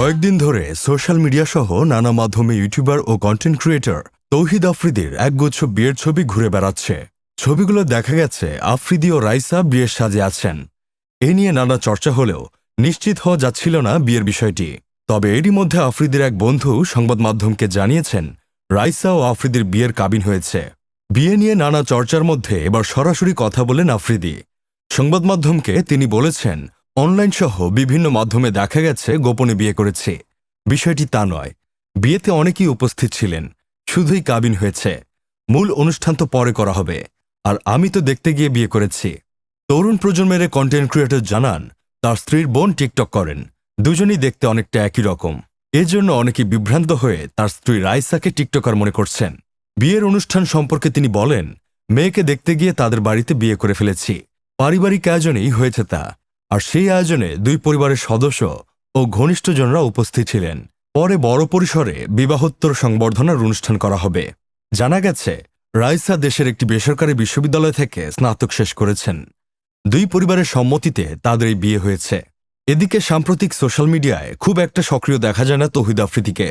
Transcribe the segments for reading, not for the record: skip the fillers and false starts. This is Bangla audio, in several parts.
কয়েকদিন ধরে সোশ্যাল মিডিয়া সহ নানা মাধ্যমে ইউটিউবার ও কন্টেন্ট ক্রিয়েটর তৌহিদ আফ্রিদির একগুচ্ছ বিয়ের ছবি ঘুরে বেড়াচ্ছে। ছবিগুলো দেখা গেছে আফ্রিদি ও রাইসা বিয়ের সাজে আছেন। এ নিয়ে নানা চর্চা হলেও নিশ্চিত হওয়া যাচ্ছিল না বিয়ের বিষয়টি। তবে এরই মধ্যে আফ্রিদির এক বন্ধু সংবাদ মাধ্যমকে জানিয়েছেন রাইসা ও আফ্রিদির বিয়ের কাবিন হয়েছে। বিয়ে নিয়ে নানা চর্চার মধ্যে এবার সরাসরি কথা বলেন আফ্রিদি। সংবাদ মাধ্যমকে তিনি বলেছেন, অনলাইন সহ বিভিন্ন মাধ্যমে দেখা গেছে গোপনে বিয়ে করেছি। বিষয়টি তা নয়, বিয়েতে অনেকেই উপস্থিত ছিলেন, শুধুই কাবিন হয়েছে। মূল অনুষ্ঠান তো পরে করা হবে, আর আমি তো দেখতে গিয়ে বিয়ে করেছি। তরুণ প্রজন্মের কন্টেন্ট ক্রিয়েটর জানান, তার স্ত্রীর বোন টিকটক করেন, দুজনই দেখতে অনেকটা একই রকম। এজন্য অনেকেই বিভ্রান্ত হয়ে তার স্ত্রী রাইসাকে টিকটকার মনে করছেন। বিয়ের অনুষ্ঠান সম্পর্কে তিনি বলেন, মেয়েকে দেখতে গিয়ে তাদের বাড়িতে বিয়ে করে ফেলেছি, পারিবারিক আয়োজনেই হয়েছে তা। আর সেই আয়োজনে দুই পরিবারের সদস্য ও ঘনিষ্ঠজনরা উপস্থিত ছিলেন। পরে বড় পরিসরে বিবাহোত্তর সংবর্ধনার অনুষ্ঠান করা হবে। জানা গেছে, রাইসা দেশের একটি বেসরকারি বিশ্ববিদ্যালয় থেকে স্নাতক শেষ করেছেন। দুই পরিবারের সম্মতিতে তাদের এই বিয়ে হয়েছে। এদিকে সাম্প্রতিক সোশ্যাল মিডিয়ায় খুব একটা সক্রিয় দেখা যায় না তৌহিদ আফ্রিদিকে।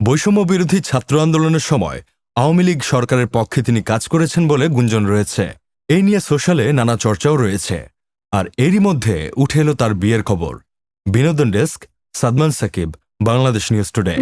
বৈষম্য বিরোধী ছাত্র আন্দোলনের সময় আওয়ামী লীগ সরকারের পক্ষে তিনি কাজ করেছেন বলে গুঞ্জন রয়েছে। এই নিয়ে সোশ্যালে নানা চর্চাও রয়েছে। আর এরই মধ্যে উঠে এলো তার বিয়ের খবর। বিনোদন desk, Sadman Sakib, Bangladesh news today.